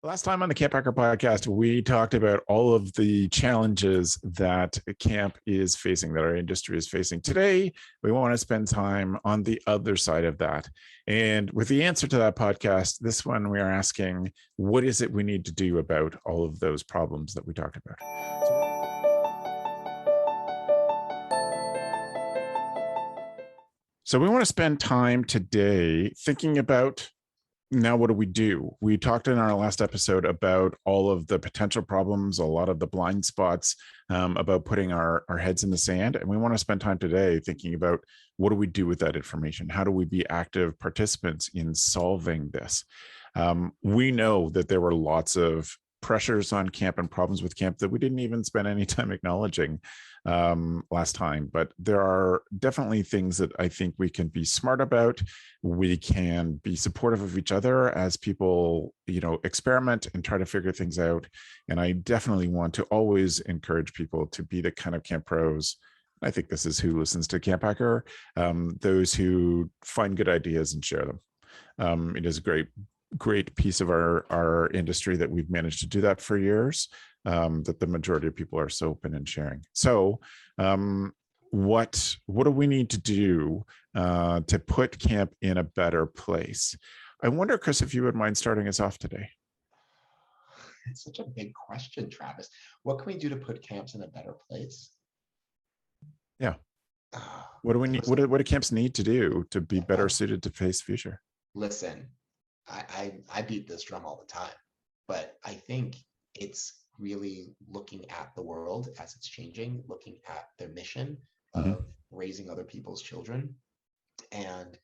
Last time on the CampHacker podcast, we talked about all of the challenges that camp is facing, that our industry is facing. Today, we want to spend time on the other side of that. And with the answer to that podcast, this one we are asking, what is it we need to do about all of those problems that we talked about? So we want to spend time today thinking about, now what do we do? We talked in our last episode about all of the potential problems, a lot of the blind spots, about putting our heads in the sand. And we want to spend time today thinking about, what do we do with that information? How do we be active participants in solving this? We know that there were lots of pressures on camp and problems with camp that we didn't even spend any time acknowledging last time, but there are definitely things that I think we can be smart about. We can be supportive of each other as people, experiment and try to figure things out. And I definitely want to always encourage people to be the kind of camp pros. I think this is who listens to CampHacker, those who find good ideas and share them. It is a great piece of our industry that we've managed to do that for years, that the majority of people are so open and sharing. So what do we need to do to put camp in a better place? I wonder, Chris, if you would mind starting us off today. It's such a big question, Travis. What can we do to put camps in a better place? Yeah. What do we need? What do camps need to do to be better suited to face future? Listen, I beat this drum all the time, but I think it's really looking at the world as it's changing, looking at their mission of raising other people's children, and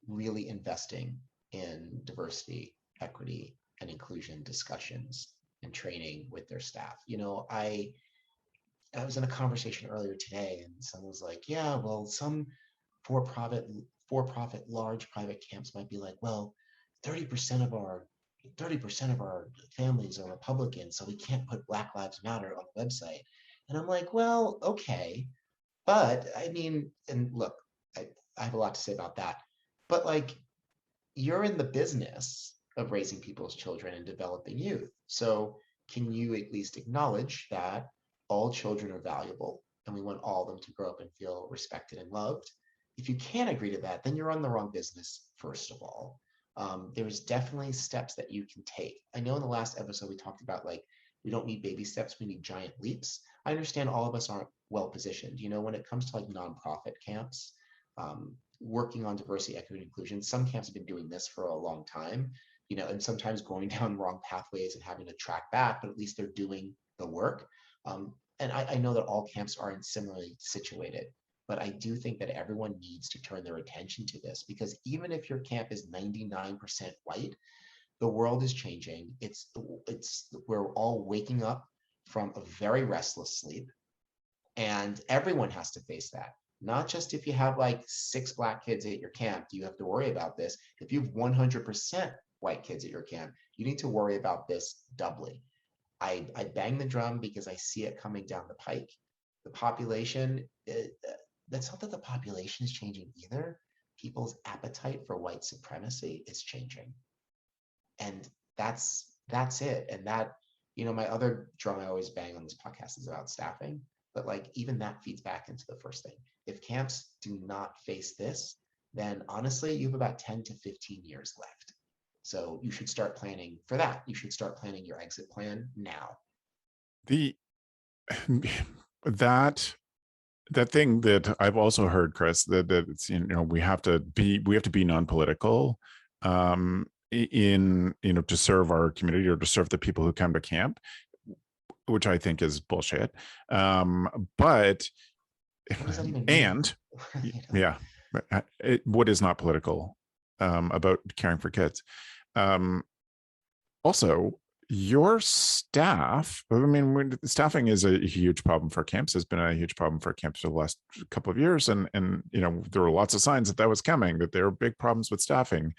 really investing in diversity, equity, and inclusion discussions and training with their staff. I was in a conversation earlier today, and someone was like, "Yeah, well, some for-profit, large private camps might be like, well, 30% of our families are Republican, so we can't put Black Lives Matter on the website." And I'm like, well, okay, but I mean, and look, I have a lot to say about that, but like, you're in the business of raising people's children and developing youth, so can you at least acknowledge that all children are valuable and we want all of them to grow up and feel respected and loved? If you can't agree to that, then you're on the wrong business, first of all. There's definitely steps that you can take. I know in the last episode we talked about, like, we don't need baby steps, we need giant leaps. I understand all of us aren't well positioned. When it comes to like nonprofit camps, working on diversity, equity, and inclusion, some camps have been doing this for a long time, and sometimes going down wrong pathways and having to track back, but at least they're doing the work. And I know that all camps aren't similarly situated, but I do think that everyone needs to turn their attention to this, because even if your camp is 99% white, the world is changing. We're all waking up from a very restless sleep, and everyone has to face that. Not just if you have like 6 Black kids at your camp, do you have to worry about this. If you have 100% white kids at your camp, you need to worry about this doubly. I bang the drum because I see it coming down the pike. The population, that's not that the population is changing either. People's appetite for white supremacy is changing. And that's it. And that, my other drum I always bang on this podcast is about staffing, but like even that feeds back into the first thing. If camps do not face this, then honestly, you have about 10 to 15 years left. So you should start planning for that. You should start planning your exit plan now. That thing that I've also heard, Chris, that it's, we have to be non-political, to serve our community or to serve the people who come to camp, which I think is bullshit. But what does that even mean? Yeah, what is not political about caring for kids? Also, your staff, staffing is a huge problem for camps. Has been a huge problem for camps for the last couple of years. And there were lots of signs that was coming, that there are big problems with staffing.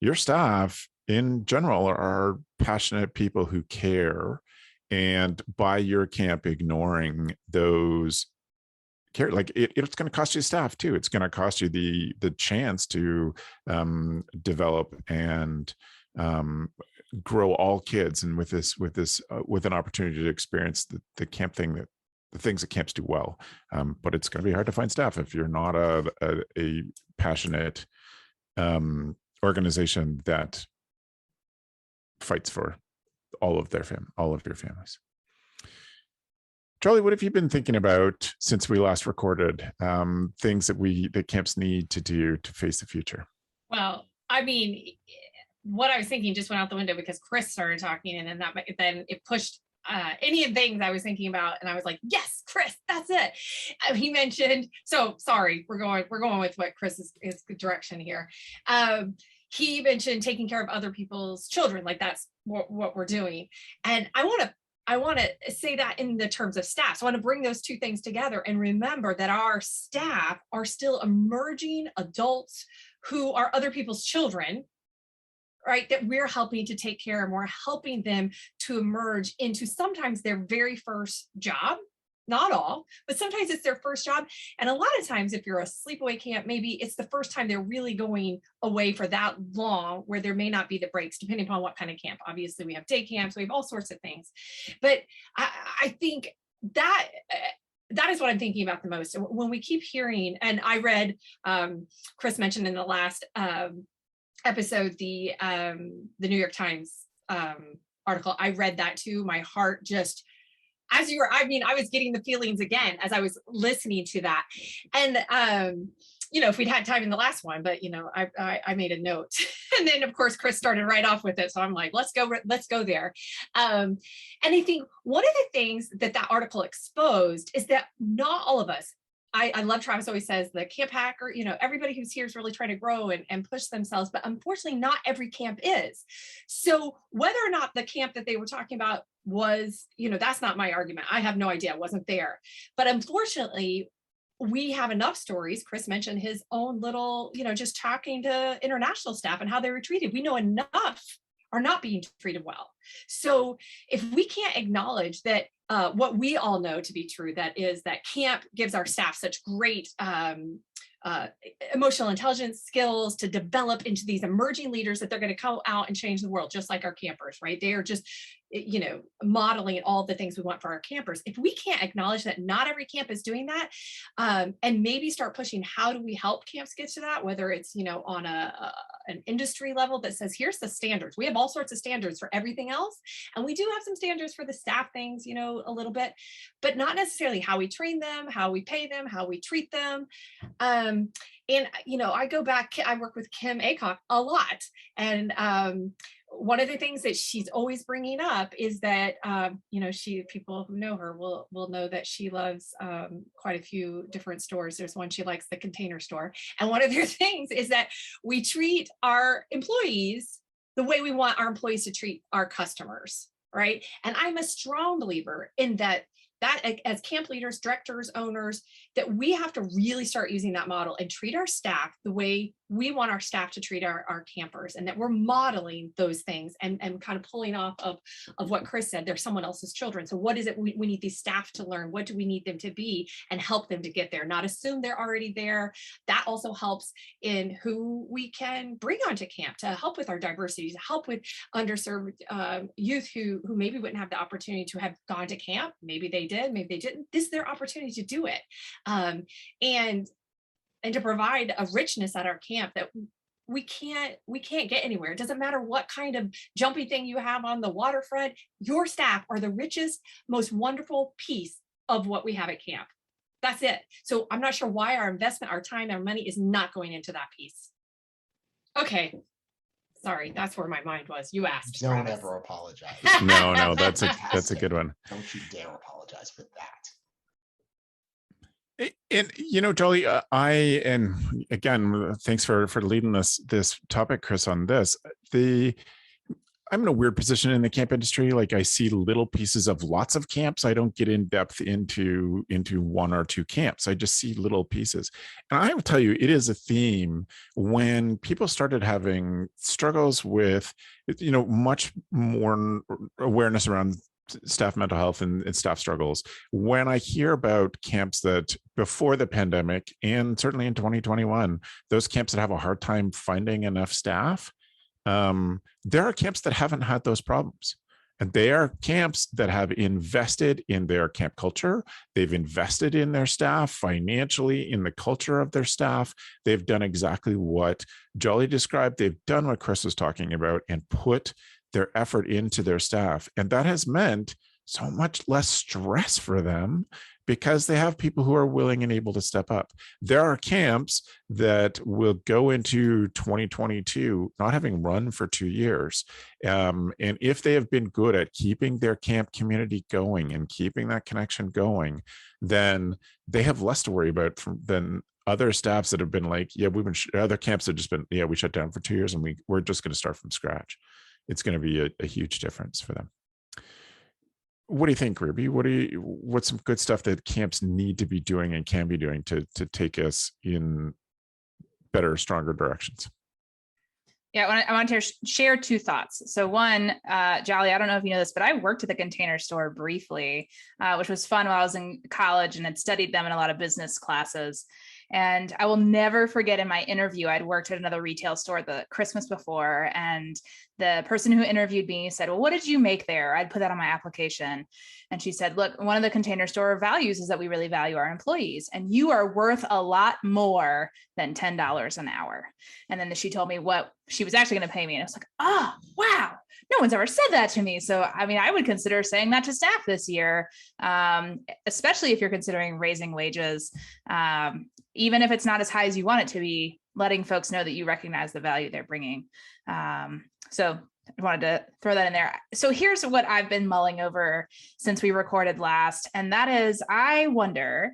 Your staff in general are passionate people who care. And by your camp ignoring those care, like it's going to cost you staff too. It's going to cost you the chance to develop and grow all kids, and with an opportunity to experience the camp thing, that the things that camps do well. But it's going to be hard to find staff if you're not a passionate organization that fights for all of your families. Charlie, what have you been thinking about since we last recorded? Things that camps need to do to face the future? Well, I mean, what I was thinking just went out the window because Chris started talking, and then it pushed any of the things I was thinking about, and I was like, yes, Chris, that's it. He mentioned, so sorry, we're going with what Chris is direction here. He mentioned taking care of other people's children, like that's what we're doing. And I want to say that in the terms of staff. So I want to bring those two things together and remember that our staff are still emerging adults who are other people's children, right? That we're helping to take care of, and we're helping them to emerge into sometimes their very first job. Not all, but sometimes it's their first job. And a lot of times, if you're a sleepaway camp, maybe it's the first time they're really going away for that long, where there may not be the breaks, depending upon what kind of camp. Obviously, we have day camps, we have all sorts of things. But I think that is what I'm thinking about the most. When we keep hearing, and I read, Chris mentioned in the last episode, the New York Times article. I read that too. My heart just, as you were, I mean, I was getting the feelings again as I was listening to that. And, if we'd had time in the last one, but, I made a note. And then, of course, Chris started right off with it. So I'm like, let's go there. And I think one of the things that article exposed is that not all of us, I love Travis always says the CampHacker, everybody who's here is really trying to grow and push themselves, but unfortunately not every camp is. So whether or not the camp that they were talking about was, that's not my argument. I have no idea. I wasn't there. But unfortunately, we have enough stories. Chris mentioned his own little, just talking to international staff and how they were treated. We know enough are not being treated well. So if we can't acknowledge that what we all know to be true, that is that camp gives our staff such great emotional intelligence skills to develop into these emerging leaders that they're going to come out and change the world, just like our campers, right? They are just, modeling all the things we want for our campers. If we can't acknowledge that not every camp is doing that, and maybe start pushing, how do we help camps get to that? Whether it's, on an industry level that says, here's the standards. We have all sorts of standards for everything else. And we do have some standards for the staff things, a little bit, but not necessarily how we train them, how we pay them, how we treat them. And, I go back, I work with Kim Aycock a lot. And one of the things that she's always bringing up is that, people who know her will know that she loves quite a few different stores. There's one she likes, the Container Store. And one of their things is that we treat our employees the way we want our employees to treat our customers, right? And I'm a strong believer in that as camp leaders, directors, owners, that we have to really start using that model and treat our staff the way we want our staff to treat our campers, and that we're modeling those things and kind of pulling off of what Chris said. They're someone else's children. So what is it we need these staff to learn? What do we need them to be, and help them to get there, not assume they're already there. That also helps in who we can bring onto camp to help with our diversity, to help with underserved youth who maybe wouldn't have the opportunity to have gone to camp. Maybe they did, maybe they didn't. This is their opportunity to do it. And to provide a richness at our camp that we can't get anywhere. It doesn't matter what kind of jumpy thing you have on the waterfront. Your staff are the richest, most wonderful piece of what we have at camp. That's it. So I'm not sure why our investment, our time, our money is not going into that piece. Okay. Sorry, that's where my mind was. You asked. Don't Travis. ever apologize. No, that's a good one. Don't you dare apologize for that. And Jolly, and again, thanks for leading this topic, Chris, on this. I'm in a weird position in the camp industry. Like, I see little pieces of lots of camps. I don't get in depth into one or two camps. I just see little pieces. And I will tell you, it is a theme when people started having struggles with, much more awareness around staff mental health and staff struggles. When I hear about camps that before the pandemic, and certainly in 2021, those camps that have a hard time finding enough staff, There are camps that haven't had those problems. And they are camps that have invested in their camp culture. They've invested in their staff financially, in the culture of their staff. They've done exactly what Jolly described. They've done what Chris was talking about and put their effort into their staff. And that has meant so much less stress for them because they have people who are willing and able to step up. There are camps that will go into 2022 not having run for 2 years. And if they have been good at keeping their camp community going and keeping that connection going, then they have less to worry about than other staffs that have been like, yeah, other camps have just been, yeah, we shut down for 2 years and we're just going to start from scratch. It's going to be a huge difference for them. What do you think, Ruby? What's some good stuff that camps need to be doing and can be doing to take us in better, stronger directions? Yeah, I want to share two thoughts. So one, Jolly, I don't know if you know this, but I worked at the Container Store briefly, which was fun while I was in college and had studied them in a lot of business classes. And I will never forget in my interview, I'd worked at another retail store the Christmas before, and the person who interviewed me said, well, what did you make there? I'd put that on my application. And she said, look, one of the Container Store values is that we really value our employees, and you are worth a lot more than $10 an hour. And then she told me what she was actually going to pay me. And I was like, oh, wow. No one's ever said that to me. So, I mean, I would consider saying that to staff this year, especially if you're considering raising wages, even if it's not as high as you want it to be, letting folks know that you recognize the value they're bringing. So I wanted to throw that in there. So here's what I've been mulling over since we recorded last. And that is, I wonder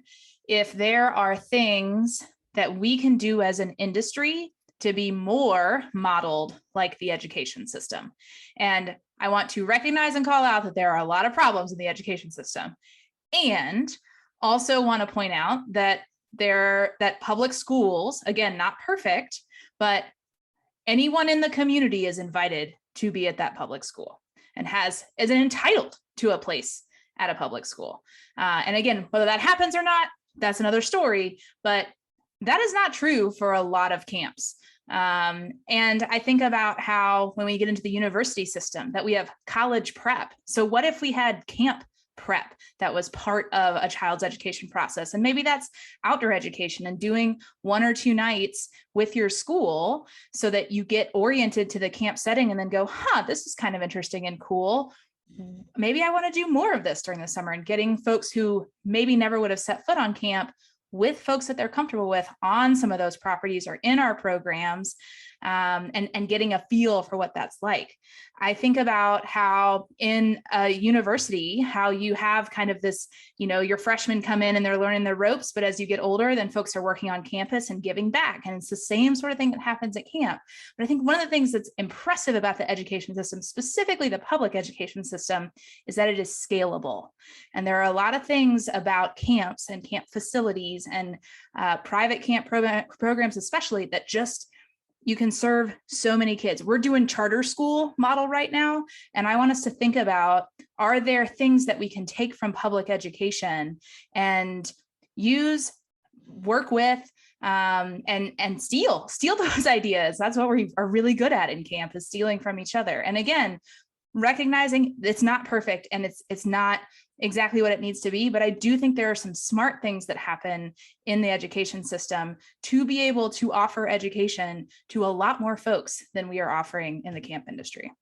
if there are things that we can do as an industry to be more modeled like the education system. And I want to recognize and call out that there are a lot of problems in the education system. And also want to point out that that public schools, again, not perfect, but anyone in the community is invited to be at that public school and is entitled to a place at a public school. And again, whether that happens or not, that's another story, but that is not true for a lot of camps. And I think about how when we get into the university system that we have college prep. So what if we had camp prep that was part of a child's education process? And maybe that's outdoor education and doing 1 or 2 nights with your school so that you get oriented to the camp setting and then go, this is kind of interesting and cool. Maybe I want to do more of this during the summer, and getting folks who maybe never would have set foot on camp with folks that they're comfortable with on some of those properties or in our programs, and getting a feel for what that's like. I think about how in a university, how you have kind of this, your freshmen come in and they're learning their ropes, but as you get older, then folks are working on campus and giving back. And it's the same sort of thing that happens at camp. But I think one of the things that's impressive about the education system, specifically the public education system, is that it is scalable. And there are a lot of things about camps and camp facilities and private camp programs, especially, that just you can serve so many kids. We're doing charter school model right now. And I want us to think about, are there things that we can take from public education and work with, and steal those ideas? That's what we are really good at in camp, is stealing from each other. And again, recognizing it's not perfect and it's not exactly what it needs to be, but I do think there are some smart things that happen in the education system to be able to offer education to a lot more folks than we are offering in the camp industry.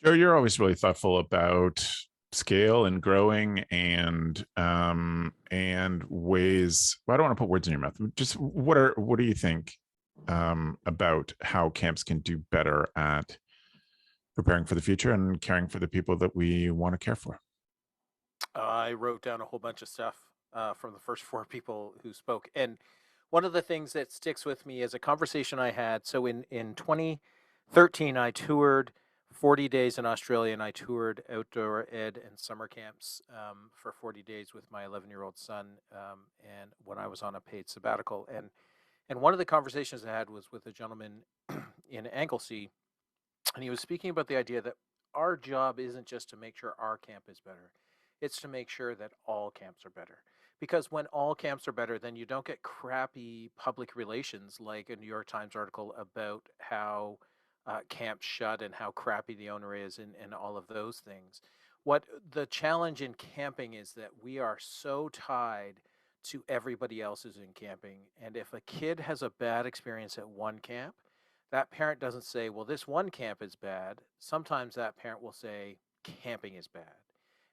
Joe, you're always really thoughtful about scale and growing and ways. Well, I don't want to put words in your mouth. Just what do you think about how camps can do better at preparing for the future and caring for the people that we want to care for? I wrote down a whole bunch of stuff from the first 4 people who spoke. And one of the things that sticks with me is a conversation I had. So in 2013, I toured 40 days in Australia, and I toured outdoor ed and summer camps for 40 days with my 11-year-old son, and when I was on a paid sabbatical. And one of the conversations I had was with a gentleman in Anglesey, and he was speaking about the idea that our job isn't just to make sure our camp is better. It's to make sure that all camps are better. Because when all camps are better, then you don't get crappy public relations like a New York Times article about how camp shut and how crappy the owner is and all of those things. What the challenge in camping is that we are so tied to everybody else who's in camping. And if a kid has a bad experience at one camp, that parent doesn't say, well, this one camp is bad. Sometimes that parent will say, camping is bad.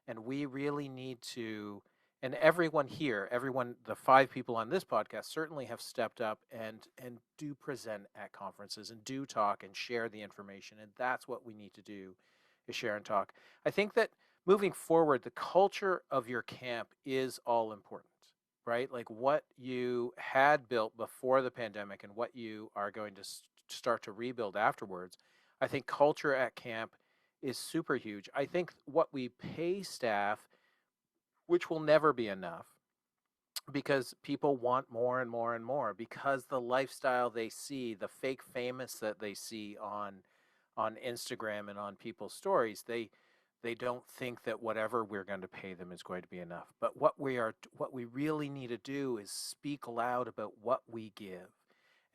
And we really need to, and everyone here, everyone, the 5 people on this podcast certainly have stepped up and do present at conferences and do talk and share the information. And that's what we need to do, is share and talk. I think that moving forward, the culture of your camp is all important, right? Like what you had built before the pandemic and what you are going to start to rebuild afterwards. I think culture at camp is super huge. I think what we pay staff, which will never be enough, because people want more and more and more, because the lifestyle they see, the fake famous that they see on Instagram and on people's stories, they don't think that whatever we're going to pay them is going to be enough. But what we really need to do is speak loud about what we give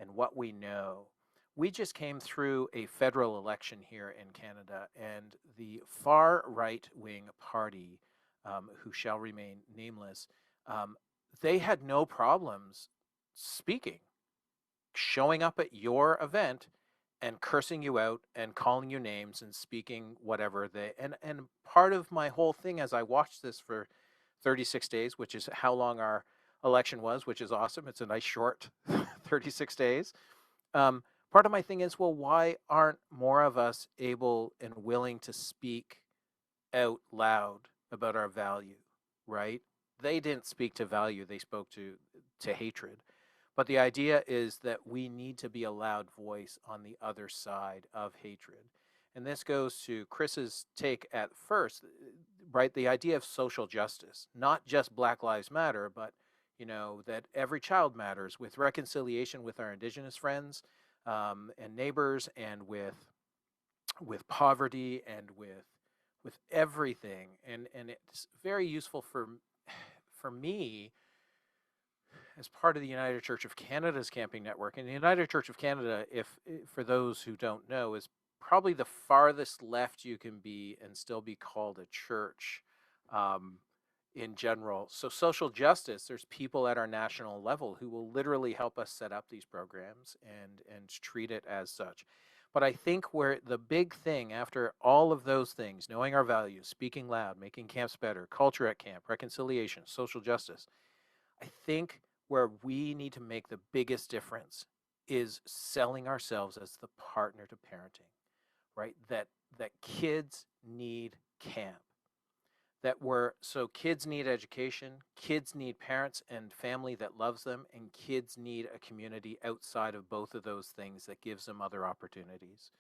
and what we know. We just came through a federal election here in Canada, and the far right-wing party, who shall remain nameless, they had no problems speaking, showing up at your event and cursing you out and calling you names and speaking whatever they, and part of my whole thing as I watched this for 36 days, which is how long our election was, which is awesome. It's a nice short 36 days. Part of my thing is, well, why aren't more of us able and willing to speak out loud about our value, right? They didn't speak to value, they spoke to hatred. But the idea is that we need to be a loud voice on the other side of hatred. And this goes to Chris's take at first, right? The idea of social justice, not just Black Lives Matter, but that every child matters, with reconciliation with our Indigenous friends and neighbors, and with poverty and with everything. And it's very useful for me as part of the United Church of Canada's camping network. And the United Church of Canada, if for those who don't know, is probably the farthest left you can be and still be called a church in general. So social justice, there's people at our national level who will literally help us set up these programs and treat it as such. But I think where the big thing after all of those things, knowing our values, speaking loud, making camps better, culture at camp, reconciliation, social justice, I think where we need to make the biggest difference is selling ourselves as the partner to parenting, right? That kids need camp. So kids need education, kids need parents and family that loves them, and kids need a community outside of both of those things that gives them other opportunities,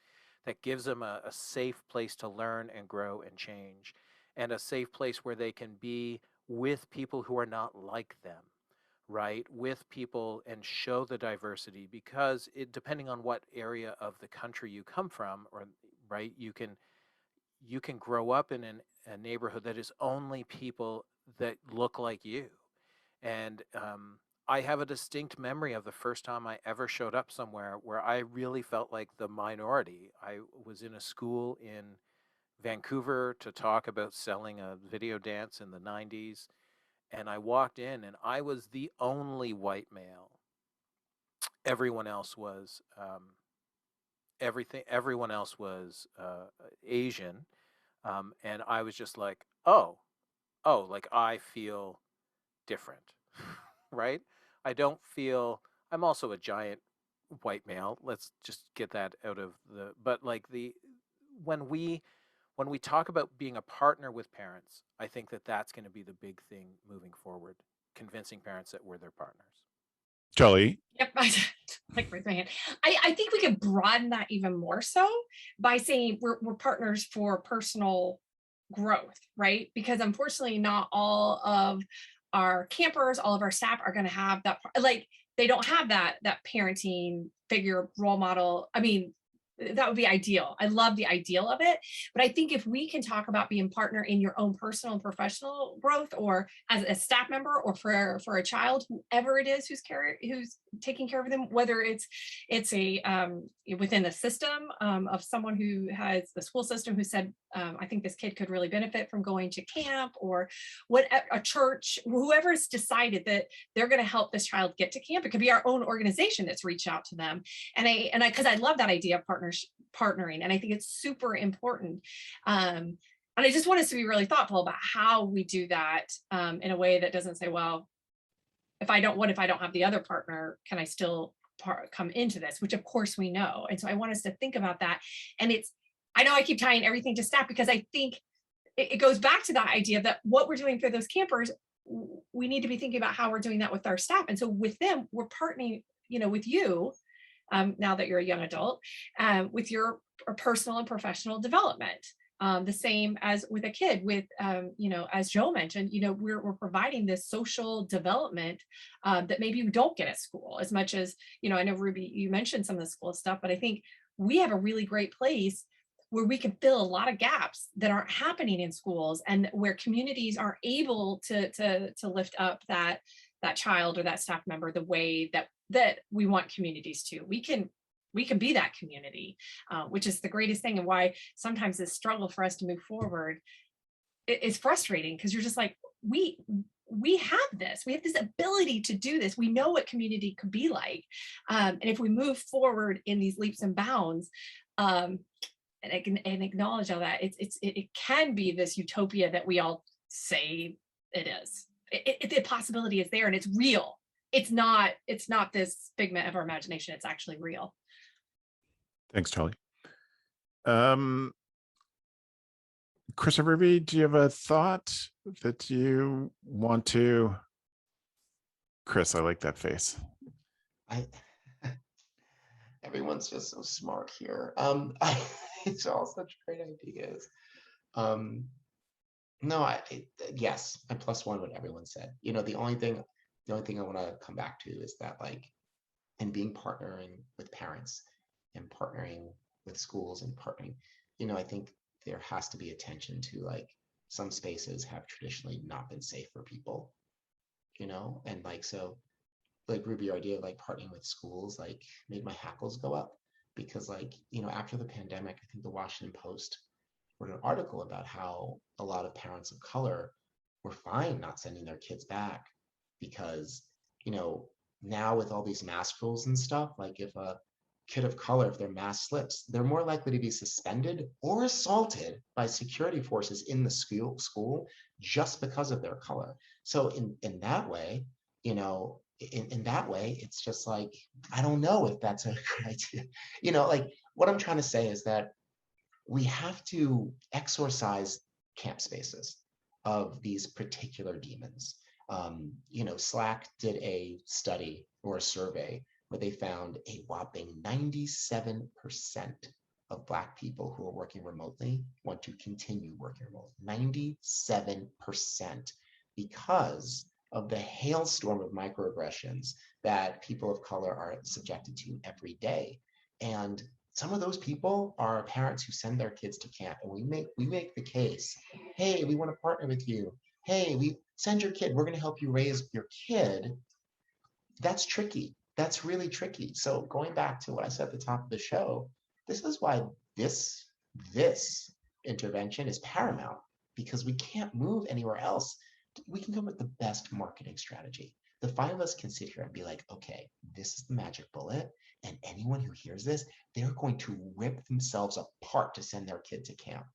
that gives them a safe place to learn and grow and change, and a safe place where they can be with people who are not like them, right? With people, and show the diversity, because depending on what area of the country you come from, or right, you can grow up in a neighborhood that is only people that look like you. And I have a distinct memory of the first time I ever showed up somewhere where I really felt like the minority. I was in a school in Vancouver to talk about selling a video dance in the 90s. And I walked in and I was the only white male. Everyone else was everyone else was Asian. And I was just like, oh, like I feel different, right? I don't feel, I'm also a giant white male. Let's just get that out of but like when we talk about being a partner with parents, I think that that's going to be the big thing moving forward, convincing parents that we're their partners. Jolly. Yep. Like raise my hand. I think we could broaden that even more so by saying we're partners for personal growth, right? Because unfortunately, not all of our campers, all of our staff are going to have that. Like they don't have that parenting figure, role model. I mean, that would be ideal. I love the ideal of it. But I think if we can talk about being partner in your own personal and professional growth, or as a staff member, or for a child, whoever it is who's taking care of them, whether it's a within the system of someone who has the school system who said, I think this kid could really benefit from going to camp, or what a church, whoever's decided that they're going to help this child get to camp. It could be our own organization that's reached out to them. And because I love that idea of partnering, and I think it's super important. And I just want us to be really thoughtful about how we do that in a way that doesn't say, well, what if I don't have the other partner? Can I still come into this? Which of course we know. And so I want us to think about that. And I know I keep tying everything to staff, because I think it goes back to that idea that what we're doing for those campers, we need to be thinking about how we're doing that with our staff. And so with them, we're partnering, with you, now that you're a young adult, with your personal and professional development. The same as with a kid, with, as Joe mentioned, we're providing this social development that maybe you don't get at school as much as, I know Ruby, you mentioned some of the school stuff, but I think we have a really great place where we can fill a lot of gaps that aren't happening in schools, and where communities are able to lift up that child or that staff member the way that we want communities to. We can be that community, which is the greatest thing, and why sometimes this struggle for us to move forward is frustrating, because you're just like, we have this ability to do this. We know what community could be like. And if we move forward in these leaps and bounds, and acknowledge all that, it can be this utopia that we all say it is. The possibility is there, and it's real. It's not this figment of our imagination. It's actually real. Thanks, Charlie. Chris or Ruby, do you have a thought that you want to? Chris, I like that face. Everyone's just so smart here. It's all such great ideas. No, yes, I'm +1 what everyone said. The only thing I want to come back to is that, and being partnering with parents and partnering with schools and partnering, I think there has to be attention to, some spaces have traditionally not been safe for people, and so Ruby, your idea of partnering with schools made my hackles go up, because after the pandemic, I think the Washington Post wrote an article about how a lot of parents of color were fine not sending their kids back, because now with all these mask rules and stuff, if a kid of color, if their mask slips, they're more likely to be suspended or assaulted by security forces in the school just because of their color. So in that way, in that way, it's just I don't know if that's a good idea. What I'm trying to say is that we have to exorcise camp spaces of these particular demons. Slack did a study or a survey where they found a whopping 97% of Black people who are working remotely want to continue working remotely. 97%, because of the hailstorm of microaggressions that people of color are subjected to every day. And some of those people are parents who send their kids to camp, and we make the case, hey, we want to partner with you. Hey, we send your kid, we're going to help you raise your kid. That's tricky. That's really tricky. So going back to what I said at the top of the show, this is why this intervention is paramount, because we can't move anywhere else. We can come up with the best marketing strategy. The 5 of us can sit here and be like, okay, this is the magic bullet, and anyone who hears this, they're going to rip themselves apart to send their kid to camp.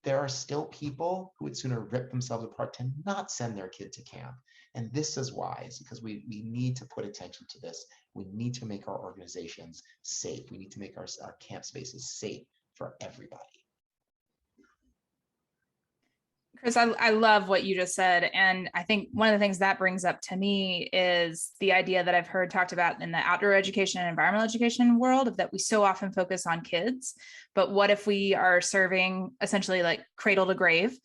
There are still people who would sooner rip themselves apart to not send their kid to camp. And this is why, is because we need to put attention to this. We need to make our organizations safe. We need to make our camp spaces safe for everybody. Chris, I love what you just said. And I think one of the things that brings up to me is the idea that I've heard talked about in the outdoor education and environmental education world, of that we so often focus on kids. But what if we are serving essentially like cradle to grave?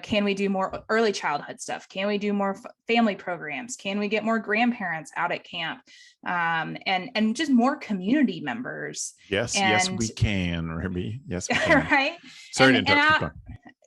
Can we do more early childhood stuff? Can we do more family programs? Can we get more grandparents out at camp? And just more community members? Yes, we can, Ruby. Yes, we can. Right. Sorry to interrupt.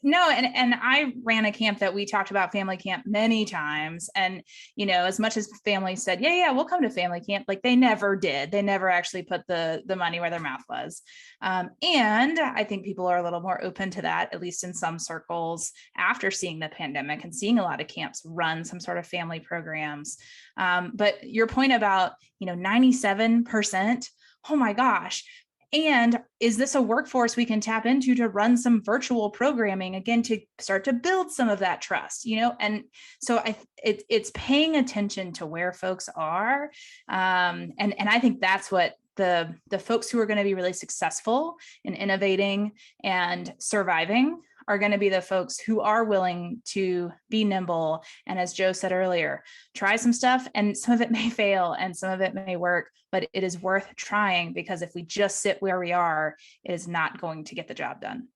No, and I ran a camp that we talked about family camp many times. And, as much as families said, yeah, we'll come to family camp, like they never did. They never actually put the money where their mouth was. And I think people are a little more open to that, at least in some circles, after seeing the pandemic and seeing a lot of camps run some sort of family programs. But your point about, 97%, oh my gosh. And is this a workforce we can tap into to run some virtual programming, again, to start to build some of that trust, And so it's paying attention to where folks are. And I think that's what the folks who are going to be really successful in innovating and surviving are going to be the folks who are willing to be nimble. And as Joe said earlier, try some stuff, and some of it may fail and some of it may work, but it is worth trying, because if we just sit where we are, it is not going to get the job done.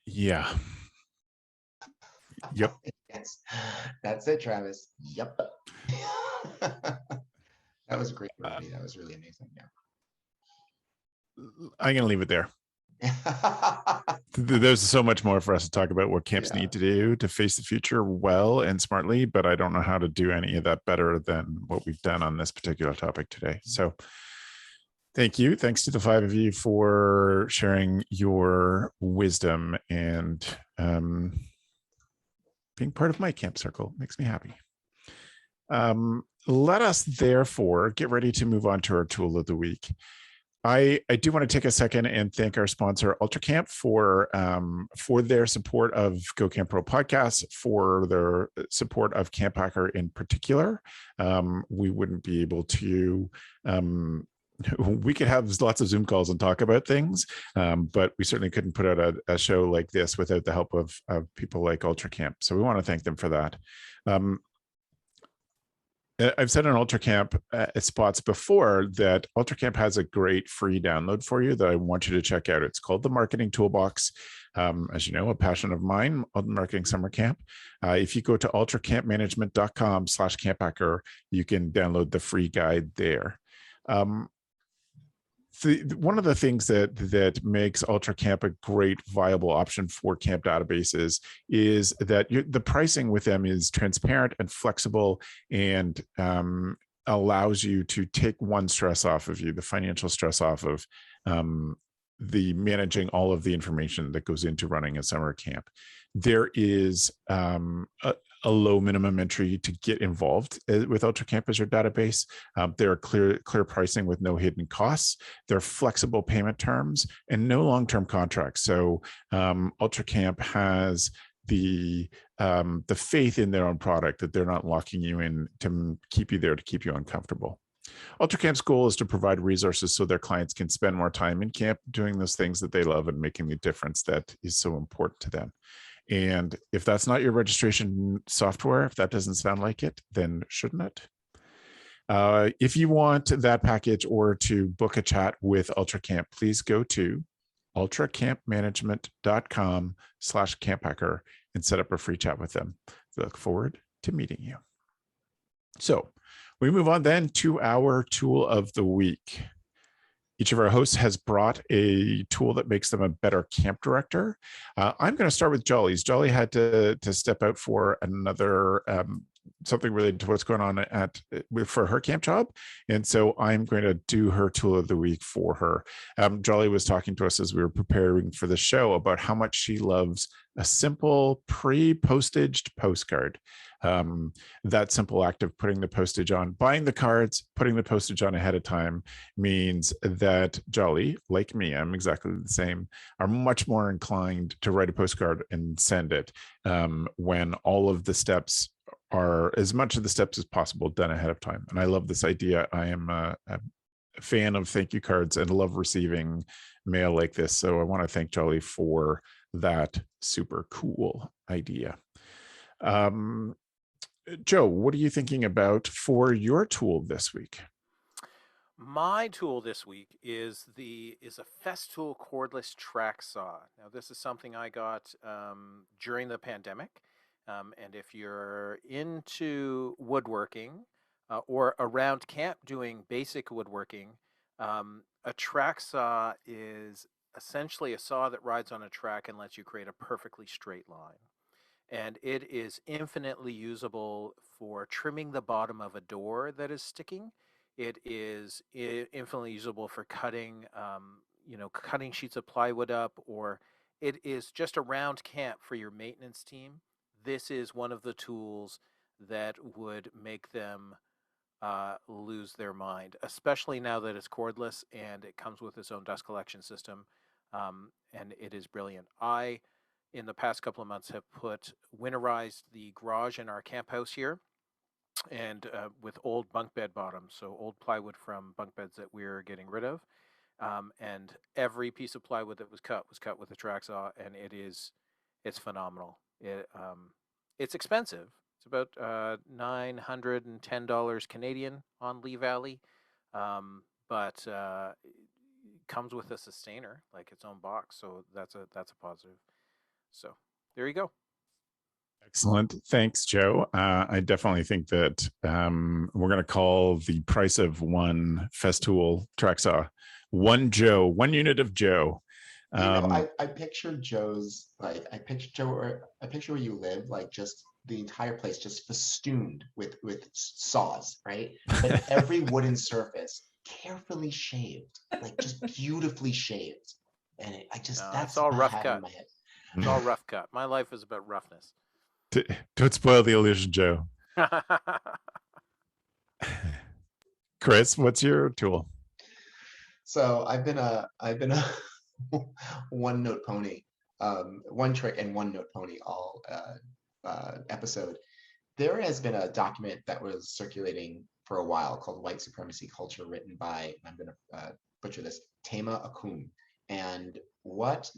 Yeah. Yep. Yes, that's it, Travis. Yep. That was great, Ruby. That was really amazing. Yeah. I'm going to leave it there. There's so much more for us to talk about what camps need to do to face the future well and smartly, but I don't know how to do any of that better than what we've done on this particular topic today. So thank you. Thanks to the 5 of you for sharing your wisdom and being part of my camp circle. Makes me happy. Let us therefore get ready to move on to our tool of the week. I do want to take a second and thank our sponsor, UltraCamp, for their support of Go Camp Pro podcasts, for their support of CampHacker in particular. We wouldn't be able to, we could have lots of Zoom calls and talk about things, but we certainly couldn't put out a show like this without the help of people like UltraCamp. So we want to thank them for that. I've said on UltraCamp spots before that UltraCamp has a great free download for you that I want you to check out. It's called the Marketing Toolbox. As you know, a passion of mine, marketing summer camp. If you go to ultracampmanagement.com/CampHacker, you can download the free guide there. One of the things that makes UltraCamp a great viable option for camp databases is that the pricing with them is transparent and flexible, and allows you to take one stress off of you, the financial stress off of the managing all of the information that goes into running a summer camp. There is a low minimum entry to get involved with UltraCamp as your database. There are clear pricing with no hidden costs. There are flexible payment terms and no long-term contracts. So UltraCamp has the faith in their own product that they're not locking you in to keep you there, to keep you uncomfortable. UltraCamp's goal is to provide resources so their clients can spend more time in camp doing those things that they love and making the difference that is so important to them. And if that's not your registration software, if that doesn't sound like it, then shouldn't it? If you want that package or to book a chat with UltraCamp, please go to ultracampmanagement.com/CampHacker and set up a free chat with them. We look forward to meeting you. So we move on then to our tool of the week. Each of our hosts has brought a tool that makes them a better camp director. I'm going to start with Jolly's. Jolly had to step out for another something related to what's going on for her camp job. And so I'm going to do her tool of the week for her. Jolly was talking to us as we were preparing for the show about how much she loves a simple pre-postaged postcard. That simple act of putting the postage on, buying the cards, putting the postage on ahead of time means that Jolly, like me, I'm exactly the same, are much more inclined to write a postcard and send it when all of the steps are, as much of the steps as possible, done ahead of time. And I love this idea. I am a fan of thank you cards and love receiving mail like this. So I want to thank Jolly for that super cool idea. Joe, what are you thinking about for your tool this week? My tool this week is a Festool cordless track saw. Now, this is something I got during the pandemic, and if you're into woodworking or around camp doing basic woodworking, a track saw is essentially a saw that rides on a track and lets you create a perfectly straight line. And it is infinitely usable for trimming the bottom of a door that is sticking. It is infinitely usable for cutting, cutting sheets of plywood up, or it is just around camp for your maintenance team. This is one of the tools that would make them lose their mind, especially now that it's cordless and it comes with its own dust collection system, and it is brilliant. I, in the past couple of months, have winterized the garage in our camp house here, and with old bunk bed bottoms, so old plywood from bunk beds that we're getting rid of, and every piece of plywood that was cut with a track saw, and it's phenomenal. It's expensive. It's about $910 Canadian on Lee Valley, but it comes with a sustainer, like its own box, so that's a positive. So there you go. Excellent. Thanks, Joe. I definitely think that we're going to call the price of one Festool track saw one unit of Joe. I picture Joe's, like, I picture where you live, like just the entire place just festooned with saws, right? But every wooden surface carefully shaved, like just beautifully shaved. And that's all what I rough had cut. in my head. It's all rough cut. My life is about roughness. Don't spoil the illusion, Joe. Chris, what's your tool? So I've been a one note pony, one trick and one note pony all episode. There has been a document that was circulating for a while called White Supremacy Culture, written by, I'm going to butcher this, Tema Akum. And what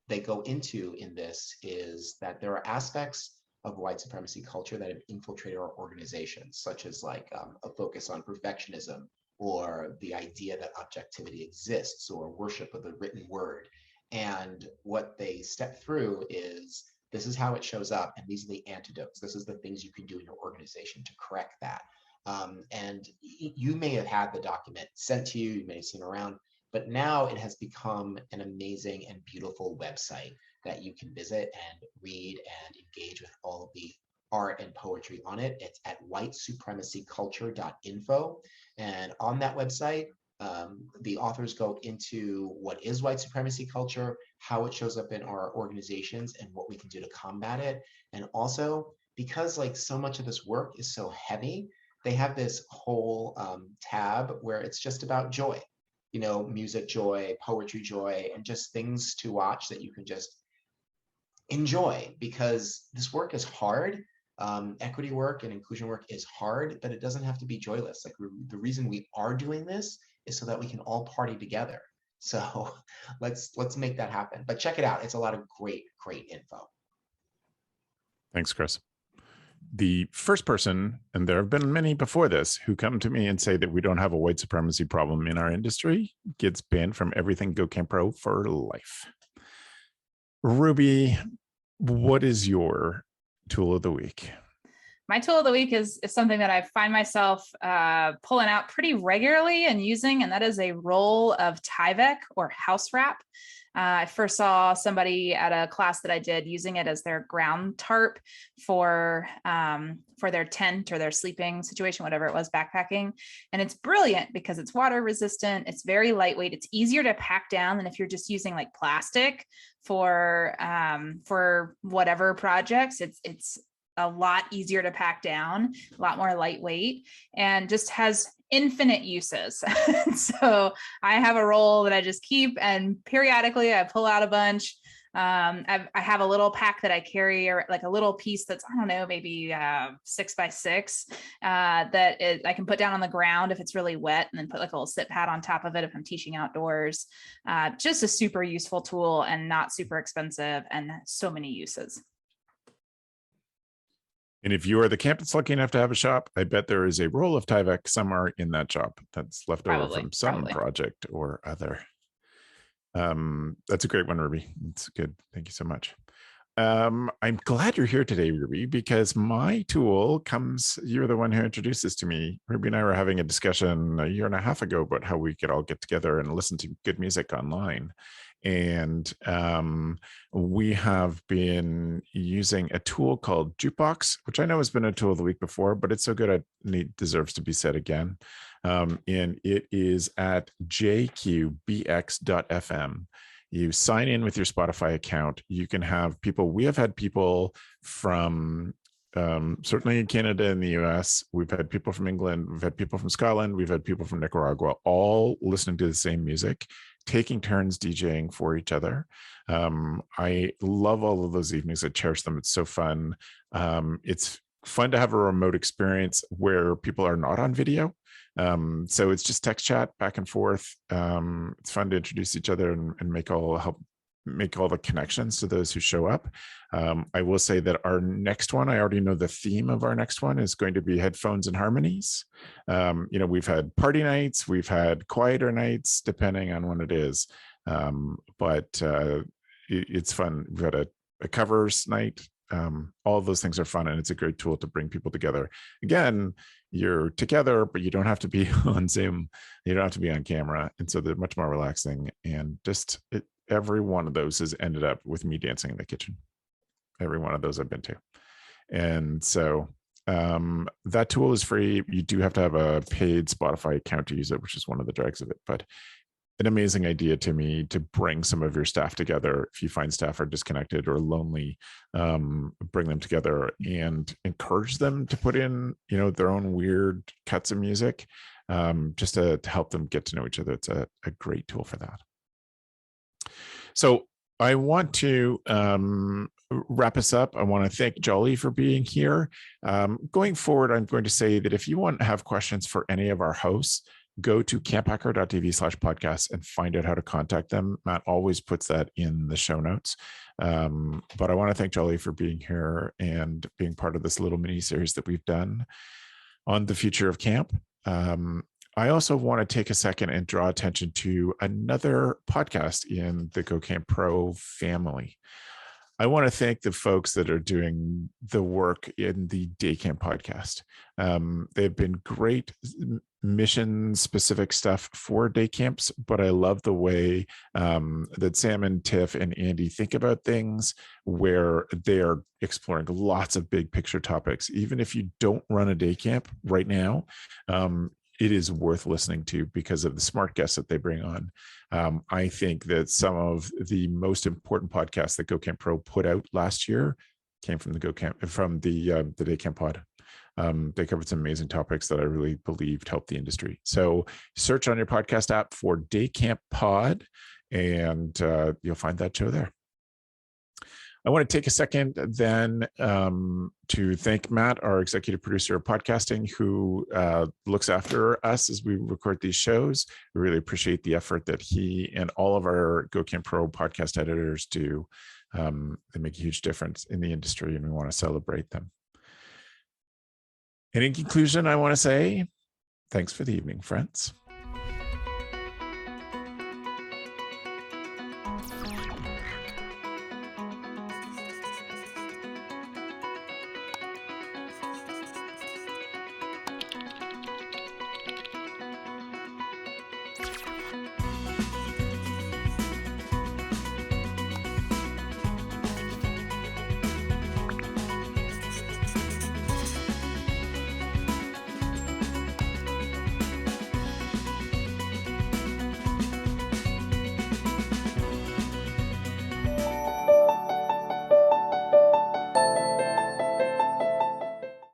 they go into in this is that there are aspects of white supremacy culture that have infiltrated our organizations, such as like a focus on perfectionism, or the idea that objectivity exists, or worship of the written word. And what they step through is, this is how it shows up, and these are the antidotes. This is the things you can do in your organization to correct that. And you may have had the document sent to you, you may have seen around, but now it has become an amazing and beautiful website that you can visit and read and engage with all of the art and poetry on it. It's at whitesupremacyculture.info. And on that website, the authors go into what is white supremacy culture, how it shows up in our organizations, and what we can do to combat it. And also, because like so much of this work is so heavy, they have this whole tab where it's just about joy, music joy, poetry joy, and just things to watch that you can just enjoy, because this work is hard. Equity work and inclusion work is hard, but it doesn't have to be joyless. Like, the reason we are doing this is so that we can all party together. So let's make that happen. But check it out. It's a lot of great info. Thanks, Chris. The first person, and there have been many before this, who come to me and say that we don't have a white supremacy problem in our industry gets banned from everything Go Camp Pro for life. Ruby, what is your tool of the week? My tool of the week is something that I find myself pulling out pretty regularly and using, and that is a roll of Tyvex or house wrap. I first saw somebody at a class that I did using it as their ground tarp for their tent or their sleeping situation, whatever it was, backpacking. And it's brilliant because it's water resistant. It's very lightweight. It's easier to pack down than if you're just using like plastic for whatever projects. It's a lot easier to pack down, a lot more lightweight, and just has infinite uses. So I have a roll that I just keep, and periodically I pull out a bunch. I have a little pack that I carry, or like a little piece that's, I don't know, maybe 6 by 6 I can put down on the ground if it's really wet, and then put like a little sit pad on top of it if I'm teaching outdoors. Just a super useful tool and not super expensive, and so many uses. And if you are the camp that's lucky enough to have a shop, I bet there is a roll of Tyvex somewhere in that shop that's left over from some project or other. That's a great one, Ruby. It's good. Thank you so much. I'm glad you're here today, Ruby, because my tool comes, you're the one who introduced this to me. Ruby and I were having a discussion a year and a half ago about how we could all get together and listen to good music online. And we have been using a tool called Jukebox, which I know has been a tool the week before, but it's so good it deserves to be said again. And it is at jqbx.fm. You sign in with your Spotify account. You can have people, we have had people from certainly in Canada and the US, we've had people from England, we've had people from Scotland, we've had people from Nicaragua, all listening to the same music, taking turns DJing for each other. I love all of those evenings. I cherish them. It's so fun. It's fun to have a remote experience where people are not on video. So it's just text chat back and forth. It's fun to introduce each other and make all the connections to those who show up. I will say that our next one, I already know the theme of our next one is going to be headphones and harmonies. We've had party nights, we've had quieter nights, depending on when it is. But it's fun. We've had a covers night. All of those things are fun, and it's a great tool to bring people together. Again, you're together, but you don't have to be on Zoom. You don't have to be on camera. And so they're much more relaxing. And just every one of those has ended up with me dancing in the kitchen. Every one of those I've been to. And so that tool is free. You do have to have a paid Spotify account to use it, which is one of the drags of it. But an amazing idea to me to bring some of your staff together. If you find staff are disconnected or lonely, bring them together and encourage them to put in, their own weird cuts of music, just to help them get to know each other. It's a great tool for that. So I want to wrap us up. I want to thank Jolly for being here. Going forward, I'm going to say that if you want to have questions for any of our hosts, go to camphacker.tv/podcast and find out how to contact them. Matt always puts that in the show notes. But I want to thank Jolly for being here and being part of this little mini series that we've done on the future of camp. I also want to take a second and draw attention to another podcast in the Go Camp Pro family. I want to thank the folks that are doing the work in the Day Camp podcast. They've been great mission-specific stuff for day camps, but I love the way that Sam and Tiff and Andy think about things, where they are exploring lots of big picture topics. Even if you don't run a day camp right now, it is worth listening to because of the smart guests that they bring on. I think that some of the most important podcasts that Go Camp Pro put out last year came from the Day Camp Pod. They covered some amazing topics that I really believed helped the industry. So search on your podcast app for Day Camp Pod, and you'll find that show there. I want to take a second then to thank Matt, our executive producer of podcasting, who looks after us as we record these shows. We really appreciate the effort that he and all of our Go Camp Pro podcast editors do. They make a huge difference in the industry, and we want to celebrate them. And in conclusion, I want to say thanks for the evening, friends.